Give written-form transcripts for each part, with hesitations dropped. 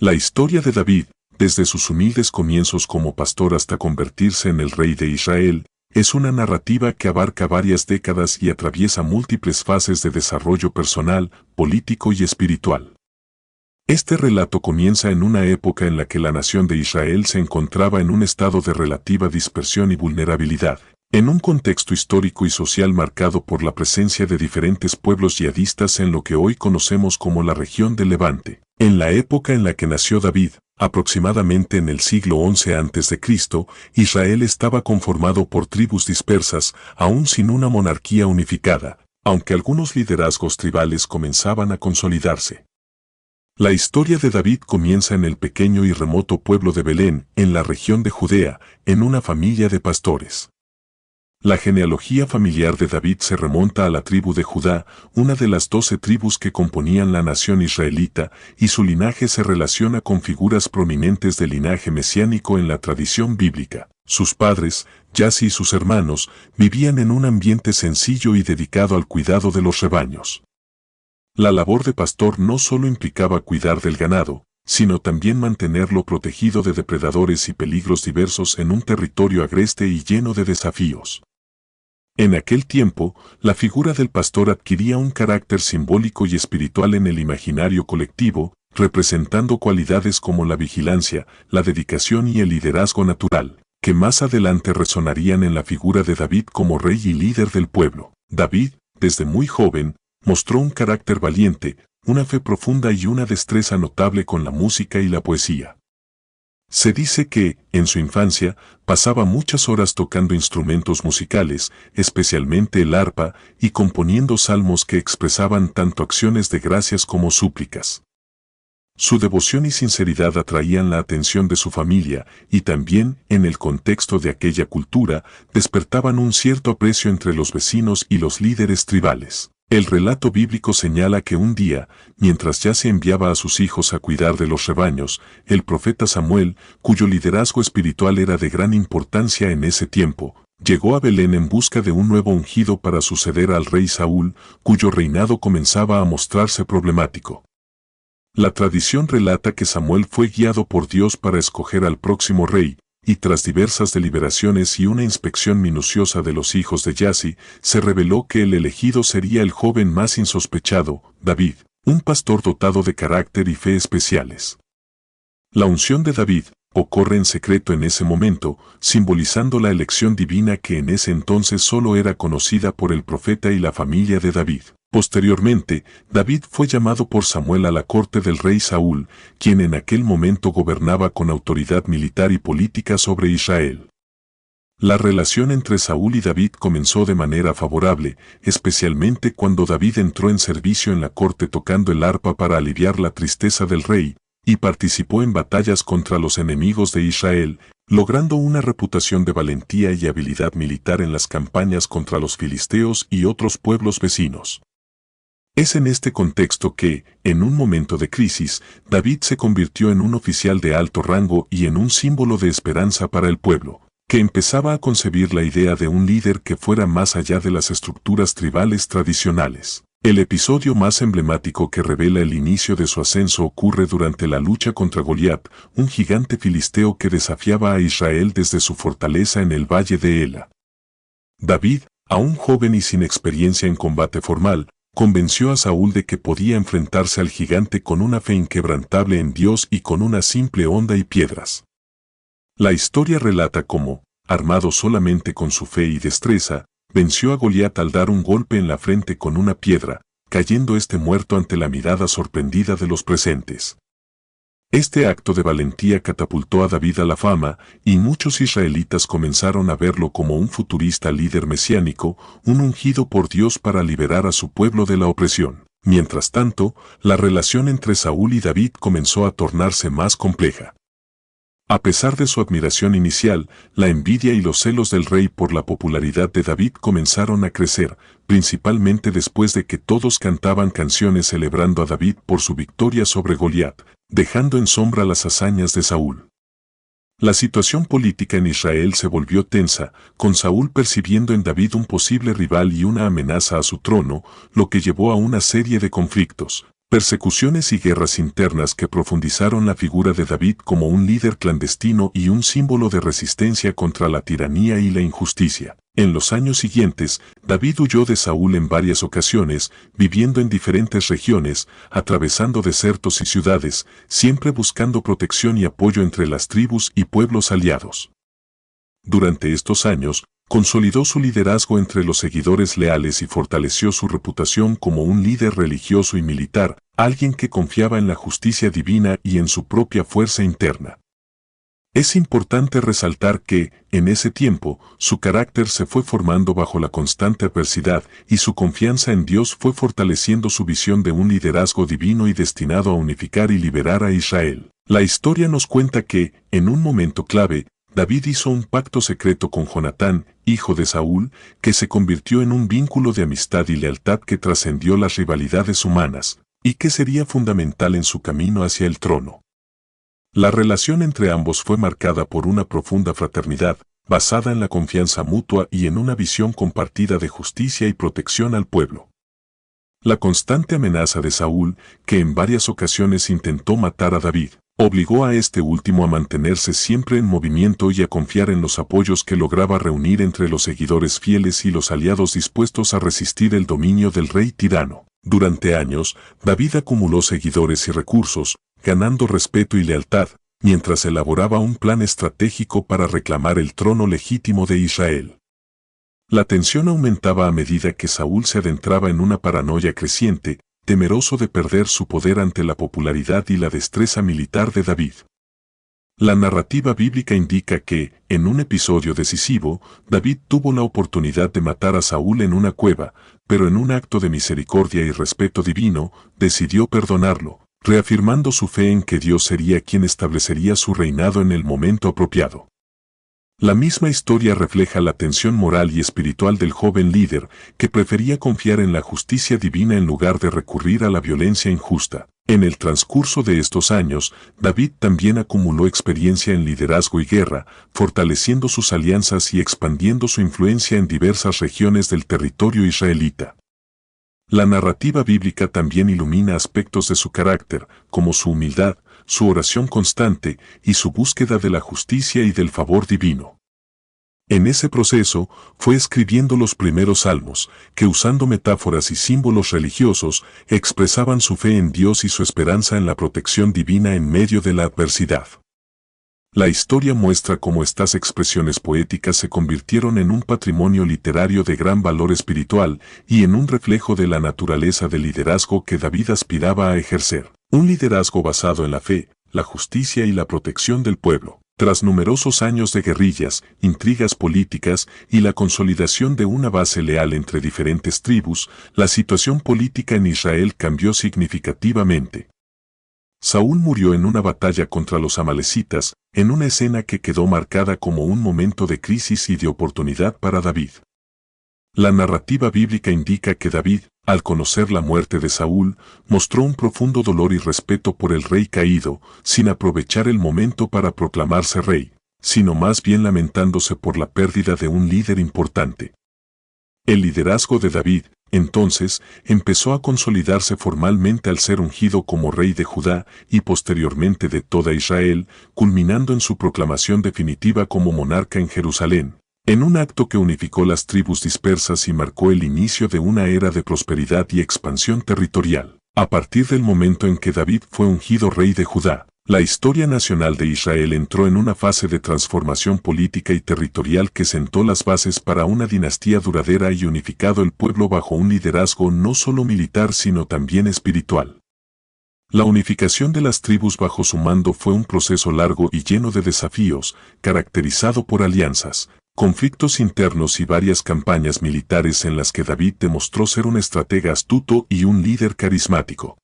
La historia de David, desde sus humildes comienzos como pastor hasta convertirse en el rey de Israel, es una narrativa que abarca varias décadas y atraviesa múltiples fases de desarrollo personal, político y espiritual. Este relato comienza en una época en la que la nación de Israel se encontraba en un estado de relativa dispersión y vulnerabilidad, en un contexto histórico y social marcado por la presencia de diferentes pueblos yihadistas en lo que hoy conocemos como la región del Levante. En la época en la que nació David, aproximadamente en el siglo XI a.C., Israel estaba conformado por tribus dispersas, aún sin una monarquía unificada, aunque algunos liderazgos tribales comenzaban a consolidarse. La historia de David comienza en el pequeño y remoto pueblo de Belén, en la región de Judea, en una familia de pastores. La genealogía familiar de David se remonta a la tribu de Judá, una de las 12 tribus que componían la nación israelita, y su linaje se relaciona con figuras prominentes del linaje mesiánico en la tradición bíblica. Sus padres, Yasi y sus hermanos, vivían en un ambiente sencillo y dedicado al cuidado de los rebaños. La labor de pastor no solo implicaba cuidar del ganado, sino también mantenerlo protegido de depredadores y peligros diversos en un territorio agreste y lleno de desafíos. En aquel tiempo, la figura del pastor adquiría un carácter simbólico y espiritual en el imaginario colectivo, representando cualidades como la vigilancia, la dedicación y el liderazgo natural, que más adelante resonarían en la figura de David como rey y líder del pueblo. David, desde muy joven, mostró un carácter valiente, una fe profunda y una destreza notable con la música y la poesía. Se dice que, en su infancia, pasaba muchas horas tocando instrumentos musicales, especialmente el arpa, y componiendo salmos que expresaban tanto acciones de gracias como súplicas. Su devoción y sinceridad atraían la atención de su familia, y también, en el contexto de aquella cultura, despertaban un cierto aprecio entre los vecinos y los líderes tribales. El relato bíblico señala que un día, mientras ya se enviaba a sus hijos a cuidar de los rebaños, el profeta Samuel, cuyo liderazgo espiritual era de gran importancia en ese tiempo, llegó a Belén en busca de un nuevo ungido para suceder al rey Saúl, cuyo reinado comenzaba a mostrarse problemático. La tradición relata que Samuel fue guiado por Dios para escoger al próximo rey, y tras diversas deliberaciones y una inspección minuciosa de los hijos de Yasi, se reveló que el elegido sería el joven más insospechado, David, un pastor dotado de carácter y fe especiales. La unción de David ocurre en secreto en ese momento, simbolizando la elección divina que en ese entonces solo era conocida por el profeta y la familia de David. Posteriormente, David fue llamado por Samuel a la corte del rey Saúl, quien en aquel momento gobernaba con autoridad militar y política sobre Israel. La relación entre Saúl y David comenzó de manera favorable, especialmente cuando David entró en servicio en la corte tocando el arpa para aliviar la tristeza del rey, y participó en batallas contra los enemigos de Israel, logrando una reputación de valentía y habilidad militar en las campañas contra los filisteos y otros pueblos vecinos. Es en este contexto que, en un momento de crisis, David se convirtió en un oficial de alto rango y en un símbolo de esperanza para el pueblo, que empezaba a concebir la idea de un líder que fuera más allá de las estructuras tribales tradicionales. El episodio más emblemático que revela el inicio de su ascenso ocurre durante la lucha contra Goliat, un gigante filisteo que desafiaba a Israel desde su fortaleza en el valle de Ela. David, aún joven y sin experiencia en combate formal, convenció a Saúl de que podía enfrentarse al gigante con una fe inquebrantable en Dios y con una simple honda y piedras. La historia relata cómo, armado solamente con su fe y destreza, venció a Goliat al dar un golpe en la frente con una piedra, cayendo este muerto ante la mirada sorprendida de los presentes. Este acto de valentía catapultó a David a la fama, y muchos israelitas comenzaron a verlo como un futurista líder mesiánico, un ungido por Dios para liberar a su pueblo de la opresión. Mientras tanto, la relación entre Saúl y David comenzó a tornarse más compleja. A pesar de su admiración inicial, la envidia y los celos del rey por la popularidad de David comenzaron a crecer, principalmente después de que todos cantaban canciones celebrando a David por su victoria sobre Goliat, dejando en sombra las hazañas de Saúl. La situación política en Israel se volvió tensa, con Saúl percibiendo en David un posible rival y una amenaza a su trono, lo que llevó a una serie de conflictos, Persecuciones y guerras internas que profundizaron la figura de David como un líder clandestino y un símbolo de resistencia contra la tiranía y la injusticia. En los años siguientes, David huyó de Saúl en varias ocasiones, viviendo en diferentes regiones, atravesando desiertos y ciudades, siempre buscando protección y apoyo entre las tribus y pueblos aliados. Durante estos años, consolidó su liderazgo entre los seguidores leales y fortaleció su reputación como un líder religioso y militar, alguien que confiaba en la justicia divina y en su propia fuerza interna. Es importante resaltar que, en ese tiempo, su carácter se fue formando bajo la constante adversidad y su confianza en Dios fue fortaleciendo su visión de un liderazgo divino y destinado a unificar y liberar a Israel. La historia nos cuenta que, en un momento clave, David hizo un pacto secreto con Jonatán, hijo de Saúl, que se convirtió en un vínculo de amistad y lealtad que trascendió las rivalidades humanas, y que sería fundamental en su camino hacia el trono. La relación entre ambos fue marcada por una profunda fraternidad, basada en la confianza mutua y en una visión compartida de justicia y protección al pueblo. La constante amenaza de Saúl, que en varias ocasiones intentó matar a David, obligó a este último a mantenerse siempre en movimiento y a confiar en los apoyos que lograba reunir entre los seguidores fieles y los aliados dispuestos a resistir el dominio del rey tirano. Durante años, David acumuló seguidores y recursos, ganando respeto y lealtad, mientras elaboraba un plan estratégico para reclamar el trono legítimo de Israel. La tensión aumentaba a medida que Saúl se adentraba en una paranoia creciente, temeroso de perder su poder ante la popularidad y la destreza militar de David. La narrativa bíblica indica que, en un episodio decisivo, David tuvo la oportunidad de matar a Saúl en una cueva, pero en un acto de misericordia y respeto divino, decidió perdonarlo, reafirmando su fe en que Dios sería quien establecería su reinado en el momento apropiado. La misma historia refleja la tensión moral y espiritual del joven líder, que prefería confiar en la justicia divina en lugar de recurrir a la violencia injusta. En el transcurso de estos años, David también acumuló experiencia en liderazgo y guerra, fortaleciendo sus alianzas y expandiendo su influencia en diversas regiones del territorio israelita. La narrativa bíblica también ilumina aspectos de su carácter, como su humildad, su oración constante y su búsqueda de la justicia y del favor divino. En ese proceso, fue escribiendo los primeros salmos, que usando metáforas y símbolos religiosos, expresaban su fe en Dios y su esperanza en la protección divina en medio de la adversidad. La historia muestra cómo estas expresiones poéticas se convirtieron en un patrimonio literario de gran valor espiritual y en un reflejo de la naturaleza del liderazgo que David aspiraba a ejercer. Un liderazgo basado en la fe, la justicia y la protección del pueblo. Tras numerosos años de guerrillas, intrigas políticas y la consolidación de una base leal entre diferentes tribus, la situación política en Israel cambió significativamente. Saúl murió en una batalla contra los amalecitas, en una escena que quedó marcada como un momento de crisis y de oportunidad para David. La narrativa bíblica indica que David, al conocer la muerte de Saúl, mostró un profundo dolor y respeto por el rey caído, sin aprovechar el momento para proclamarse rey, sino más bien lamentándose por la pérdida de un líder importante. El liderazgo de David, entonces, empezó a consolidarse formalmente al ser ungido como rey de Judá y posteriormente de toda Israel, culminando en su proclamación definitiva como monarca en Jerusalén, en un acto que unificó las tribus dispersas y marcó el inicio de una era de prosperidad y expansión territorial. A partir del momento en que David fue ungido rey de Judá, la historia nacional de Israel entró en una fase de transformación política y territorial que sentó las bases para una dinastía duradera y unificado el pueblo bajo un liderazgo no solo militar sino también espiritual. La unificación de las tribus bajo su mando fue un proceso largo y lleno de desafíos, caracterizado por alianzas, conflictos internos y varias campañas militares en las que David demostró ser un estratega astuto y un líder carismático.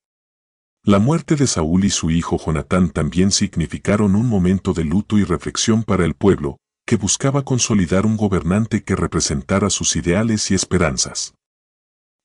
La muerte de Saúl y su hijo Jonatán también significaron un momento de luto y reflexión para el pueblo, que buscaba consolidar un gobernante que representara sus ideales y esperanzas.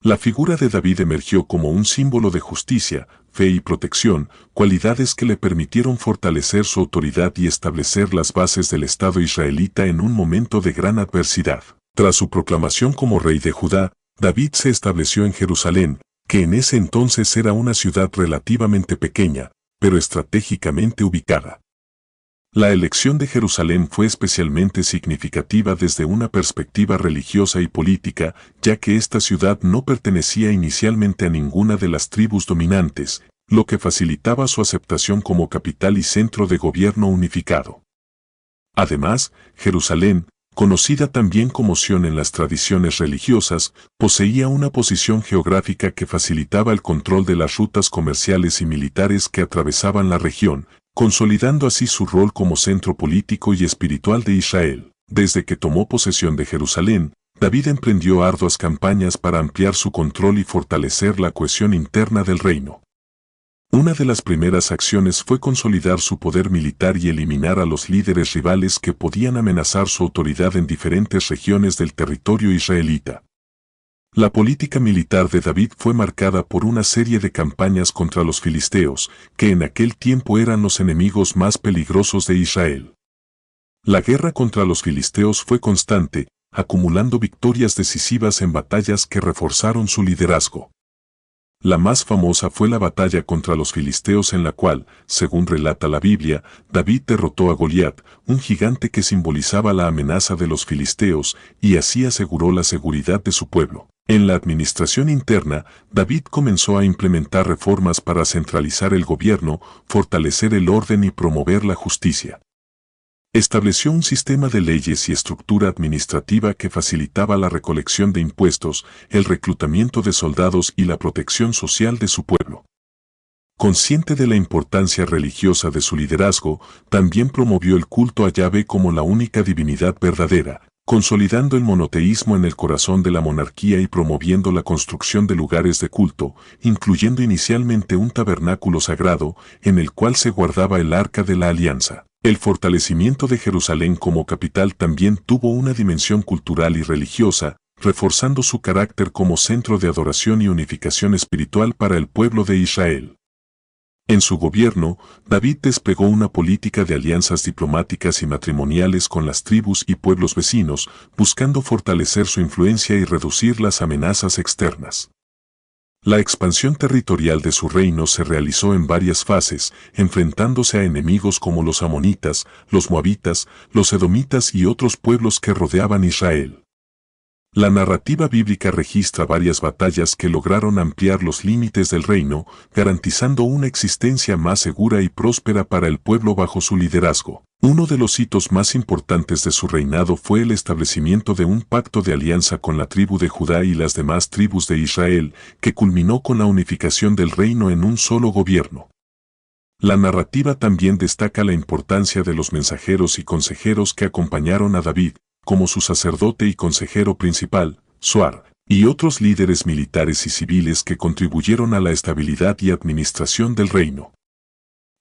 La figura de David emergió como un símbolo de justicia, fe y protección, cualidades que le permitieron fortalecer su autoridad y establecer las bases del Estado israelita en un momento de gran adversidad. Tras su proclamación como rey de Judá, David se estableció en Jerusalén, que en ese entonces era una ciudad relativamente pequeña, pero estratégicamente ubicada. La elección de Jerusalén fue especialmente significativa desde una perspectiva religiosa y política, ya que esta ciudad no pertenecía inicialmente a ninguna de las tribus dominantes, lo que facilitaba su aceptación como capital y centro de gobierno unificado. Además, Jerusalén, conocida también como Sión en las tradiciones religiosas, poseía una posición geográfica que facilitaba el control de las rutas comerciales y militares que atravesaban la región, consolidando así su rol como centro político y espiritual de Israel. Desde que tomó posesión de Jerusalén, David emprendió arduas campañas para ampliar su control y fortalecer la cohesión interna del reino. Una de las primeras acciones fue consolidar su poder militar y eliminar a los líderes rivales que podían amenazar su autoridad en diferentes regiones del territorio israelita. La política militar de David fue marcada por una serie de campañas contra los filisteos, que en aquel tiempo eran los enemigos más peligrosos de Israel. La guerra contra los filisteos fue constante, acumulando victorias decisivas en batallas que reforzaron su liderazgo. La más famosa fue la batalla contra los filisteos en la cual, según relata la Biblia, David derrotó a Goliat, un gigante que simbolizaba la amenaza de los filisteos, y así aseguró la seguridad de su pueblo. En la administración interna, David comenzó a implementar reformas para centralizar el gobierno, fortalecer el orden y promover la justicia. Estableció un sistema de leyes y estructura administrativa que facilitaba la recolección de impuestos, el reclutamiento de soldados y la protección social de su pueblo. Consciente de la importancia religiosa de su liderazgo, también promovió el culto a Yahvé como la única divinidad verdadera, consolidando el monoteísmo en el corazón de la monarquía y promoviendo la construcción de lugares de culto, incluyendo inicialmente un tabernáculo sagrado, en el cual se guardaba el Arca de la Alianza. El fortalecimiento de Jerusalén como capital también tuvo una dimensión cultural y religiosa, reforzando su carácter como centro de adoración y unificación espiritual para el pueblo de Israel. En su gobierno, David desplegó una política de alianzas diplomáticas y matrimoniales con las tribus y pueblos vecinos, buscando fortalecer su influencia y reducir las amenazas externas. La expansión territorial de su reino se realizó en varias fases, enfrentándose a enemigos como los amonitas, los moabitas, los edomitas y otros pueblos que rodeaban Israel. La narrativa bíblica registra varias batallas que lograron ampliar los límites del reino, garantizando una existencia más segura y próspera para el pueblo bajo su liderazgo. Uno de los hitos más importantes de su reinado fue el establecimiento de un pacto de alianza con la tribu de Judá y las demás tribus de Israel, que culminó con la unificación del reino en un solo gobierno. La narrativa también destaca la importancia de los mensajeros y consejeros que acompañaron a David, como su sacerdote y consejero principal, Suar, y otros líderes militares y civiles que contribuyeron a la estabilidad y administración del reino.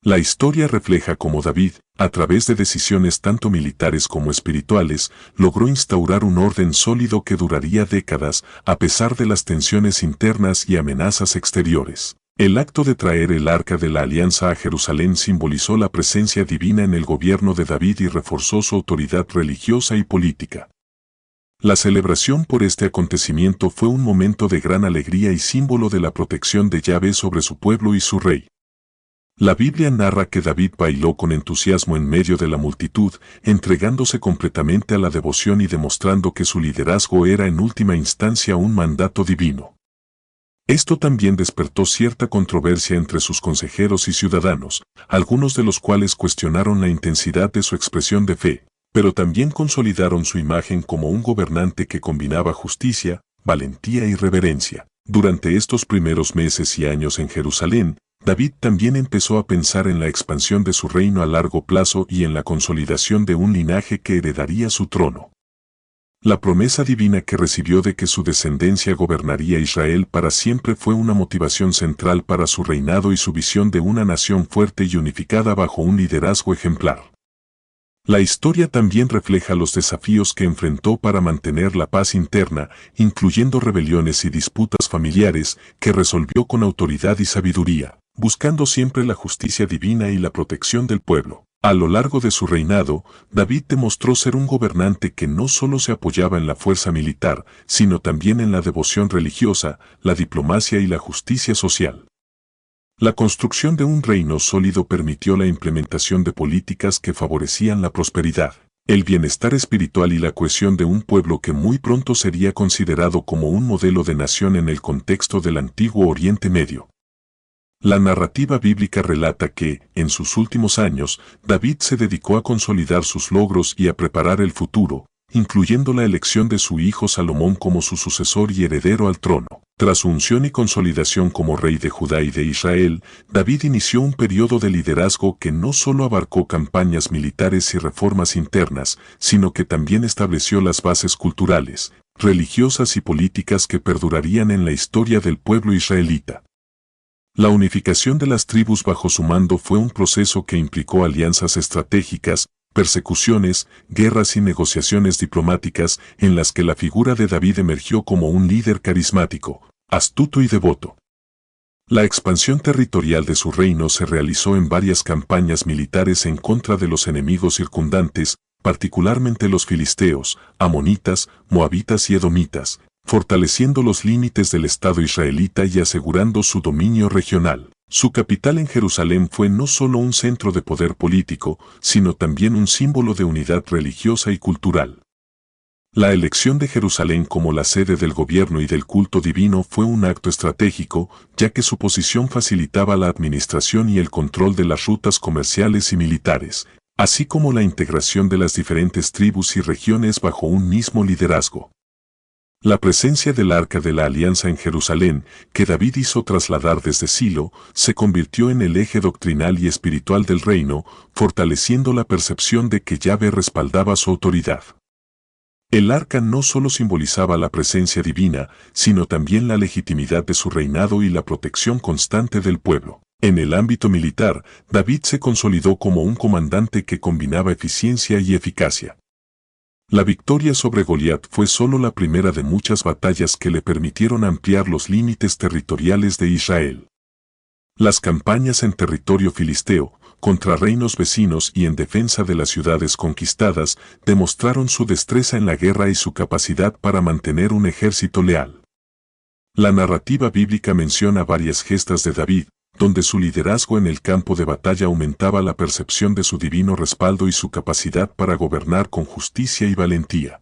La historia refleja cómo David, a través de decisiones tanto militares como espirituales, logró instaurar un orden sólido que duraría décadas, a pesar de las tensiones internas y amenazas exteriores. El acto de traer el Arca de la Alianza a Jerusalén simbolizó la presencia divina en el gobierno de David y reforzó su autoridad religiosa y política. La celebración por este acontecimiento fue un momento de gran alegría y símbolo de la protección de Yahvé sobre su pueblo y su rey. La Biblia narra que David bailó con entusiasmo en medio de la multitud, entregándose completamente a la devoción y demostrando que su liderazgo era en última instancia un mandato divino. Esto también despertó cierta controversia entre sus consejeros y ciudadanos, algunos de los cuales cuestionaron la intensidad de su expresión de fe, pero también consolidaron su imagen como un gobernante que combinaba justicia, valentía y reverencia. Durante estos primeros meses y años en Jerusalén, David también empezó a pensar en la expansión de su reino a largo plazo y en la consolidación de un linaje que heredaría su trono. La promesa divina que recibió de que su descendencia gobernaría Israel para siempre fue una motivación central para su reinado y su visión de una nación fuerte y unificada bajo un liderazgo ejemplar. La historia también refleja los desafíos que enfrentó para mantener la paz interna, incluyendo rebeliones y disputas familiares, que resolvió con autoridad y sabiduría, buscando siempre la justicia divina y la protección del pueblo. A lo largo de su reinado, David demostró ser un gobernante que no solo se apoyaba en la fuerza militar, sino también en la devoción religiosa, la diplomacia y la justicia social. La construcción de un reino sólido permitió la implementación de políticas que favorecían la prosperidad, el bienestar espiritual y la cohesión de un pueblo que muy pronto sería considerado como un modelo de nación en el contexto del antiguo Oriente Medio. La narrativa bíblica relata que, en sus últimos años, David se dedicó a consolidar sus logros y a preparar el futuro, incluyendo la elección de su hijo Salomón como su sucesor y heredero al trono. Tras su unción y consolidación como rey de Judá y de Israel, David inició un periodo de liderazgo que no solo abarcó campañas militares y reformas internas, sino que también estableció las bases culturales, religiosas y políticas que perdurarían en la historia del pueblo israelita. La unificación de las tribus bajo su mando fue un proceso que implicó alianzas estratégicas, persecuciones, guerras y negociaciones diplomáticas en las que la figura de David emergió como un líder carismático, astuto y devoto. La expansión territorial de su reino se realizó en varias campañas militares en contra de los enemigos circundantes, particularmente los filisteos, amonitas, moabitas y edomitas, fortaleciendo los límites del Estado israelita y asegurando su dominio regional. Su capital en Jerusalén fue no solo un centro de poder político, sino también un símbolo de unidad religiosa y cultural. La elección de Jerusalén como la sede del gobierno y del culto divino fue un acto estratégico, ya que su posición facilitaba la administración y el control de las rutas comerciales y militares, así como la integración de las diferentes tribus y regiones bajo un mismo liderazgo. La presencia del Arca de la Alianza en Jerusalén, que David hizo trasladar desde Silo, se convirtió en el eje doctrinal y espiritual del reino, fortaleciendo la percepción de que Yahvé respaldaba su autoridad. El arca no solo simbolizaba la presencia divina, sino también la legitimidad de su reinado y la protección constante del pueblo. En el ámbito militar, David se consolidó como un comandante que combinaba eficiencia y eficacia. La victoria sobre Goliat fue solo la primera de muchas batallas que le permitieron ampliar los límites territoriales de Israel. Las campañas en territorio filisteo, contra reinos vecinos y en defensa de las ciudades conquistadas, demostraron su destreza en la guerra y su capacidad para mantener un ejército leal. La narrativa bíblica menciona varias gestas de David, donde su liderazgo en el campo de batalla aumentaba la percepción de su divino respaldo y su capacidad para gobernar con justicia y valentía.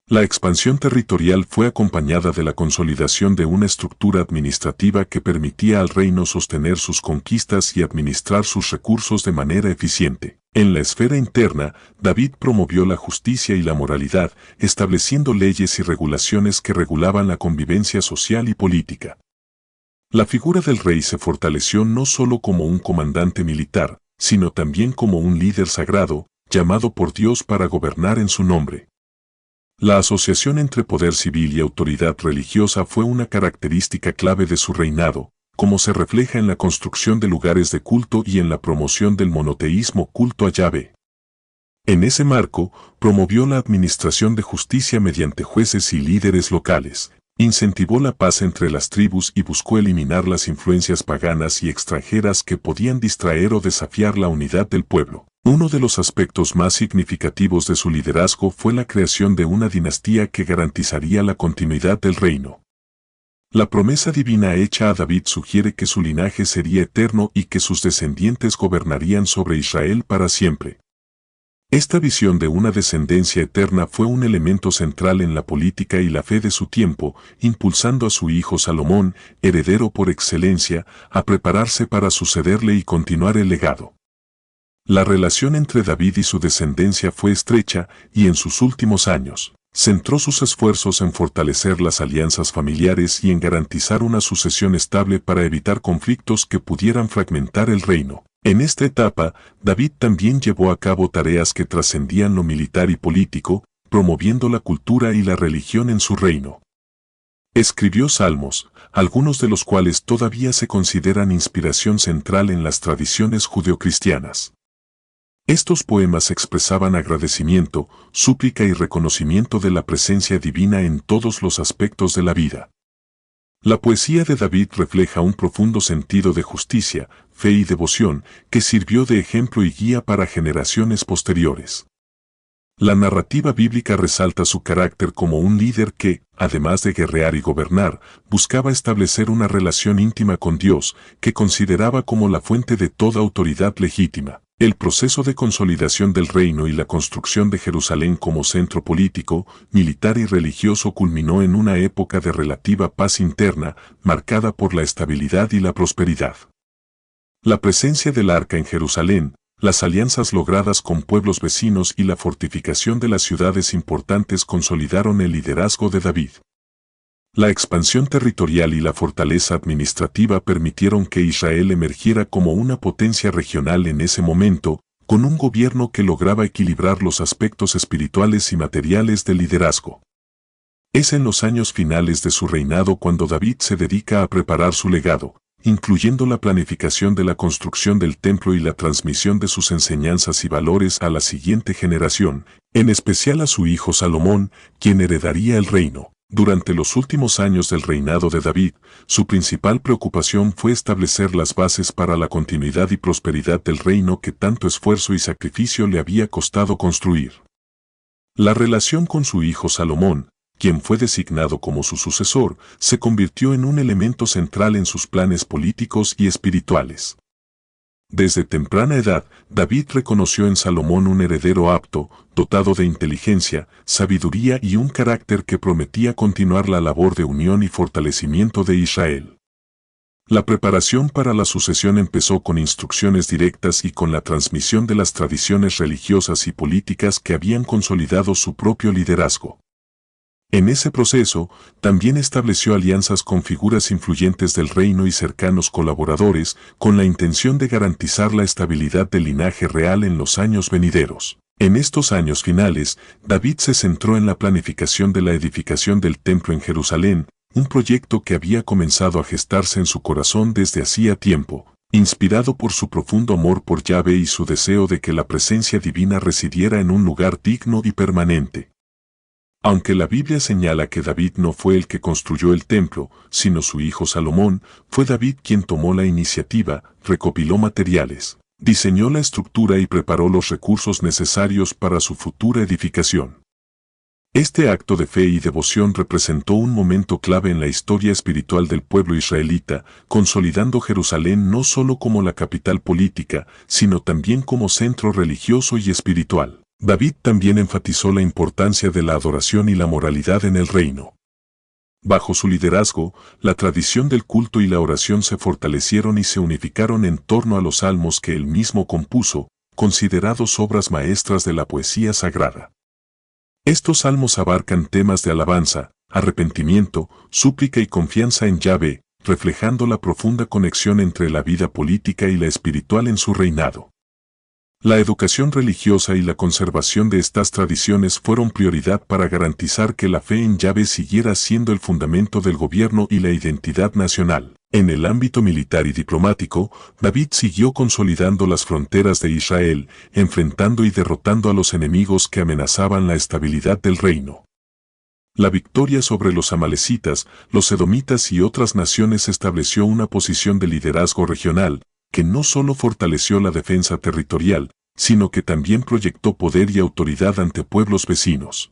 La expansión territorial fue acompañada de la consolidación de una estructura administrativa que permitía al reino sostener sus conquistas y administrar sus recursos de manera eficiente. En la esfera interna, David promovió la justicia y la moralidad, estableciendo leyes y regulaciones que regulaban la convivencia social y política. La figura del rey se fortaleció no solo como un comandante militar, sino también como un líder sagrado, llamado por Dios para gobernar en su nombre. La asociación entre poder civil y autoridad religiosa fue una característica clave de su reinado, como se refleja en la construcción de lugares de culto y en la promoción del monoteísmo culto a Yahvé. En ese marco, promovió la administración de justicia mediante jueces y líderes locales. Incentivó la paz entre las tribus y buscó eliminar las influencias paganas y extranjeras que podían distraer o desafiar la unidad del pueblo. Uno de los aspectos más significativos de su liderazgo fue la creación de una dinastía que garantizaría la continuidad del reino. La promesa divina hecha a David sugiere que su linaje sería eterno y que sus descendientes gobernarían sobre Israel para siempre. Esta visión de una descendencia eterna fue un elemento central en la política y la fe de su tiempo, impulsando a su hijo Salomón, heredero por excelencia, a prepararse para sucederle y continuar el legado. La relación entre David y su descendencia fue estrecha y en sus últimos años, centró sus esfuerzos en fortalecer las alianzas familiares y en garantizar una sucesión estable para evitar conflictos que pudieran fragmentar el reino. En esta etapa, David también llevó a cabo tareas que trascendían lo militar y político, promoviendo la cultura y la religión en su reino. Escribió salmos, algunos de los cuales todavía se consideran inspiración central en las tradiciones judeocristianas. Estos poemas expresaban agradecimiento, súplica y reconocimiento de la presencia divina en todos los aspectos de la vida. La poesía de David refleja un profundo sentido de justicia, fe y devoción que sirvió de ejemplo y guía para generaciones posteriores. La narrativa bíblica resalta su carácter como un líder que, además de guerrear y gobernar, buscaba establecer una relación íntima con Dios, que consideraba como la fuente de toda autoridad legítima. El proceso de consolidación del reino y la construcción de Jerusalén como centro político, militar y religioso culminó en una época de relativa paz interna, marcada por la estabilidad y la prosperidad. La presencia del arca en Jerusalén, las alianzas logradas con pueblos vecinos y la fortificación de las ciudades importantes consolidaron el liderazgo de David. La expansión territorial y la fortaleza administrativa permitieron que Israel emergiera como una potencia regional en ese momento, con un gobierno que lograba equilibrar los aspectos espirituales y materiales del liderazgo. Es en los años finales de su reinado cuando David se dedica a preparar su legado, incluyendo la planificación de la construcción del templo y la transmisión de sus enseñanzas y valores a la siguiente generación, en especial a su hijo Salomón, quien heredaría el reino. Durante los últimos años del reinado de David, su principal preocupación fue establecer las bases para la continuidad y prosperidad del reino que tanto esfuerzo y sacrificio le había costado construir. La relación con su hijo Salomón, quien fue designado como su sucesor, se convirtió en un elemento central en sus planes políticos y espirituales. Desde temprana edad, David reconoció en Salomón un heredero apto, dotado de inteligencia, sabiduría y un carácter que prometía continuar la labor de unión y fortalecimiento de Israel. La preparación para la sucesión empezó con instrucciones directas y con la transmisión de las tradiciones religiosas y políticas que habían consolidado su propio liderazgo. En ese proceso, también estableció alianzas con figuras influyentes del reino y cercanos colaboradores, con la intención de garantizar la estabilidad del linaje real en los años venideros. En estos años finales, David se centró en la planificación de la edificación del templo en Jerusalén, un proyecto que había comenzado a gestarse en su corazón desde hacía tiempo, inspirado por su profundo amor por Yahvé y su deseo de que la presencia divina residiera en un lugar digno y permanente. Aunque la Biblia señala que David no fue el que construyó el templo, sino su hijo Salomón, fue David quien tomó la iniciativa, recopiló materiales, diseñó la estructura y preparó los recursos necesarios para su futura edificación. Este acto de fe y devoción representó un momento clave en la historia espiritual del pueblo israelita, consolidando Jerusalén no solo como la capital política, sino también como centro religioso y espiritual. David también enfatizó la importancia de la adoración y la moralidad en el reino. Bajo su liderazgo, la tradición del culto y la oración se fortalecieron y se unificaron en torno a los salmos que él mismo compuso, considerados obras maestras de la poesía sagrada. Estos salmos abarcan temas de alabanza, arrepentimiento, súplica y confianza en Yahvé, reflejando la profunda conexión entre la vida política y la espiritual en su reinado. La educación religiosa y la conservación de estas tradiciones fueron prioridad para garantizar que la fe en Yahvé siguiera siendo el fundamento del gobierno y la identidad nacional. En el ámbito militar y diplomático, David siguió consolidando las fronteras de Israel, enfrentando y derrotando a los enemigos que amenazaban la estabilidad del reino. La victoria sobre los amalecitas, los edomitas y otras naciones estableció una posición de liderazgo regional, que no solo fortaleció la defensa territorial, sino que también proyectó poder y autoridad ante pueblos vecinos.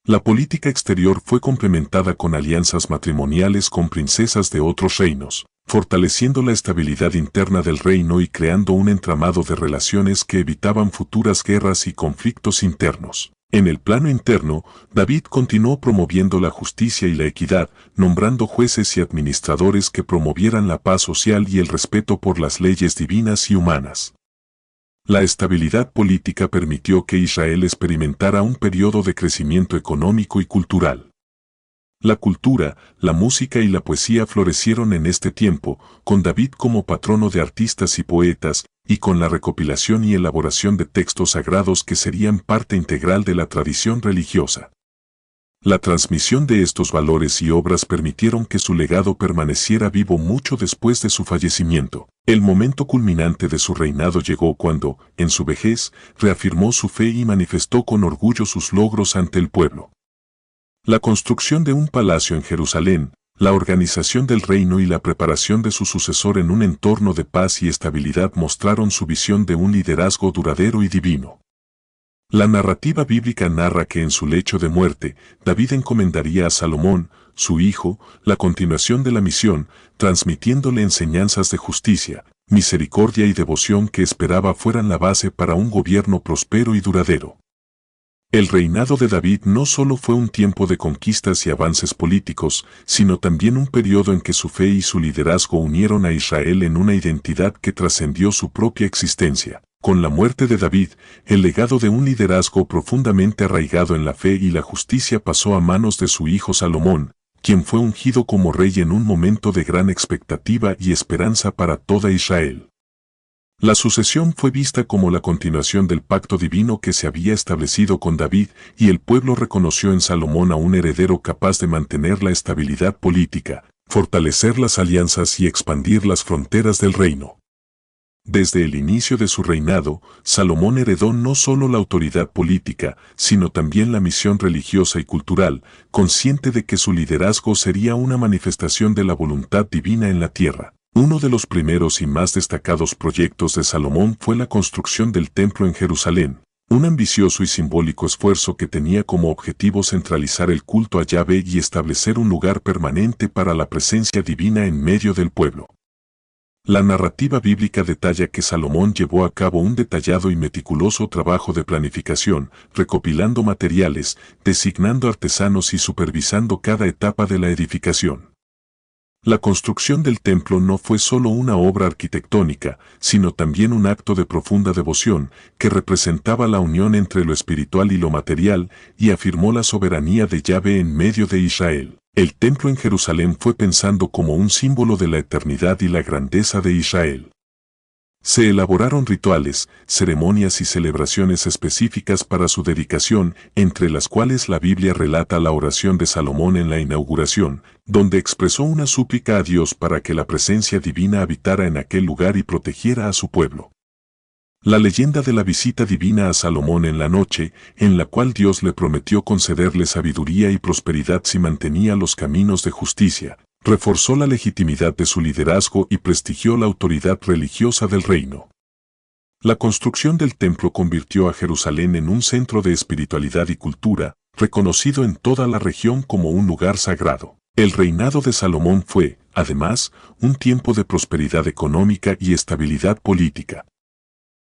La política exterior fue complementada con alianzas matrimoniales con princesas de otros reinos, fortaleciendo la estabilidad interna del reino y creando un entramado de relaciones que evitaban futuras guerras y conflictos internos. En el plano interno, David continuó promoviendo la justicia y la equidad, nombrando jueces y administradores que promovieran la paz social y el respeto por las leyes divinas y humanas. La estabilidad política permitió que Israel experimentara un periodo de crecimiento económico y cultural. La cultura, la música y la poesía florecieron en este tiempo, con David como patrono de artistas y poetas, y con la recopilación y elaboración de textos sagrados que serían parte integral de la tradición religiosa. La transmisión de estos valores y obras permitieron que su legado permaneciera vivo mucho después de su fallecimiento. El momento culminante de su reinado llegó cuando, en su vejez, reafirmó su fe y manifestó con orgullo sus logros ante el pueblo. La construcción de un palacio en Jerusalén, La organización del reino y la preparación de su sucesor en un entorno de paz y estabilidad mostraron su visión de un liderazgo duradero y divino. La narrativa bíblica narra que en su lecho de muerte, David encomendaría a Salomón, su hijo, la continuación de la misión, transmitiéndole enseñanzas de justicia, misericordia y devoción que esperaba fueran la base para un gobierno próspero y duradero. El reinado de David no solo fue un tiempo de conquistas y avances políticos, sino también un periodo en que su fe y su liderazgo unieron a Israel en una identidad que trascendió su propia existencia. Con la muerte de David, el legado de un liderazgo profundamente arraigado en la fe y la justicia pasó a manos de su hijo Salomón, quien fue ungido como rey en un momento de gran expectativa y esperanza para toda Israel. La sucesión fue vista como la continuación del pacto divino que se había establecido con David, y el pueblo reconoció en Salomón a un heredero capaz de mantener la estabilidad política, fortalecer las alianzas y expandir las fronteras del reino. Desde el inicio de su reinado, Salomón heredó no solo la autoridad política, sino también la misión religiosa y cultural, consciente de que su liderazgo sería una manifestación de la voluntad divina en la tierra. Uno de los primeros y más destacados proyectos de Salomón fue la construcción del templo en Jerusalén, un ambicioso y simbólico esfuerzo que tenía como objetivo centralizar el culto a Yahvé y establecer un lugar permanente para la presencia divina en medio del pueblo. La narrativa bíblica detalla que Salomón llevó a cabo un detallado y meticuloso trabajo de planificación, recopilando materiales, designando artesanos y supervisando cada etapa de la edificación. La construcción del templo no fue solo una obra arquitectónica, sino también un acto de profunda devoción, que representaba la unión entre lo espiritual y lo material, y afirmó la soberanía de Yahvé en medio de Israel. El templo en Jerusalén fue pensado como un símbolo de la eternidad y la grandeza de Israel. Se elaboraron rituales, ceremonias y celebraciones específicas para su dedicación, entre las cuales la Biblia relata la oración de Salomón en la inauguración, donde expresó una súplica a Dios para que la presencia divina habitara en aquel lugar y protegiera a su pueblo. La leyenda de la visita divina a Salomón en la noche, en la cual Dios le prometió concederle sabiduría y prosperidad si mantenía los caminos de justicia, reforzó la legitimidad de su liderazgo y prestigió la autoridad religiosa del reino. La construcción del templo convirtió a Jerusalén en un centro de espiritualidad y cultura, reconocido en toda la región como un lugar sagrado. El reinado de Salomón fue, además, un tiempo de prosperidad económica y estabilidad política.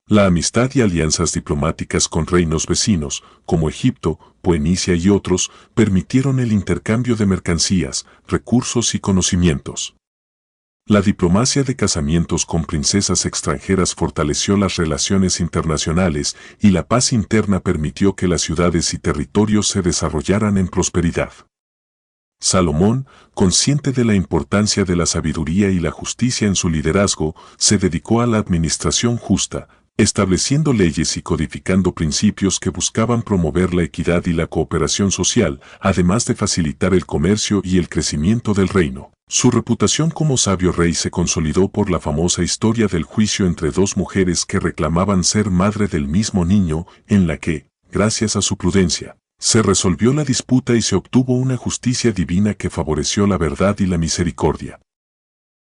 La amistad y alianzas diplomáticas con reinos vecinos, como Egipto, Fenicia y otros, permitieron el intercambio de mercancías, recursos y conocimientos. La diplomacia de casamientos con princesas extranjeras fortaleció las relaciones internacionales, y la paz interna permitió que las ciudades y territorios se desarrollaran en prosperidad. Salomón, consciente de la importancia de la sabiduría y la justicia en su liderazgo, se dedicó a la administración justa, estableciendo leyes y codificando principios que buscaban promover la equidad y la cooperación social, además de facilitar el comercio y el crecimiento del reino. Su reputación como sabio rey se consolidó por la famosa historia del juicio entre dos mujeres que reclamaban ser madre del mismo niño, en la que, gracias a su prudencia, se resolvió la disputa y se obtuvo una justicia divina que favoreció la verdad y la misericordia.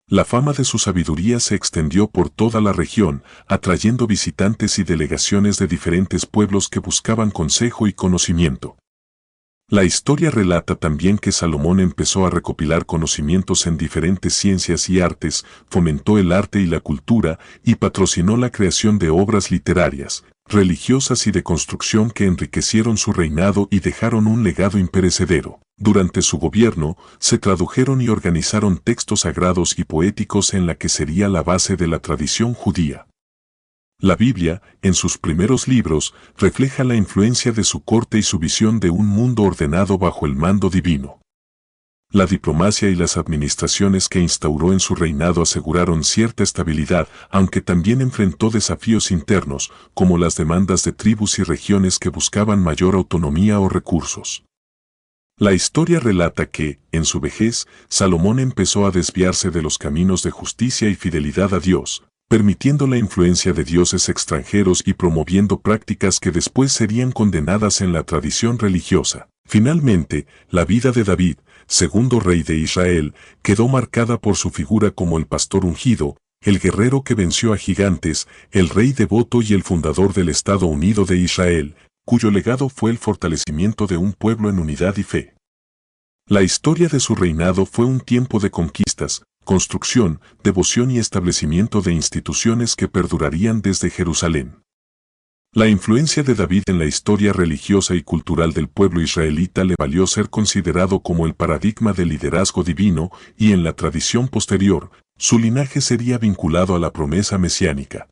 La fama de su sabiduría se extendió por toda la región, atrayendo visitantes y delegaciones de diferentes pueblos que buscaban consejo y conocimiento. La historia relata también que Salomón empezó a recopilar conocimientos en diferentes ciencias y artes, fomentó el arte y la cultura, y patrocinó la creación de obras literarias, religiosas y de construcción que enriquecieron su reinado y dejaron un legado imperecedero. Durante su gobierno, se tradujeron y organizaron textos sagrados y poéticos en la que sería la base de la tradición judía. La Biblia, en sus primeros libros, refleja la influencia de su corte y su visión de un mundo ordenado bajo el mando divino. La diplomacia y las administraciones que instauró en su reinado aseguraron cierta estabilidad, aunque también enfrentó desafíos internos, como las demandas de tribus y regiones que buscaban mayor autonomía o recursos. La historia relata que, en su vejez, Salomón empezó a desviarse de los caminos de justicia y fidelidad a Dios, permitiendo la influencia de dioses extranjeros y promoviendo prácticas que después serían condenadas en la tradición religiosa. Finalmente, la vida de David, segundo rey de Israel, quedó marcada por su figura como el pastor ungido, el guerrero que venció a gigantes, el rey devoto y el fundador del Estado Unido de Israel, cuyo legado fue el fortalecimiento de un pueblo en unidad y fe. La historia de su reinado fue un tiempo de conquistas, construcción, devoción y establecimiento de instituciones que perdurarían desde Jerusalén. La influencia de David en la historia religiosa y cultural del pueblo israelita le valió ser considerado como el paradigma del liderazgo divino, y en la tradición posterior, su linaje sería vinculado a la promesa mesiánica.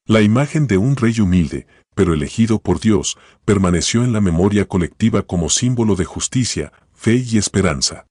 La imagen de un rey humilde, pero elegido por Dios, permaneció en la memoria colectiva como símbolo de justicia, fe y esperanza.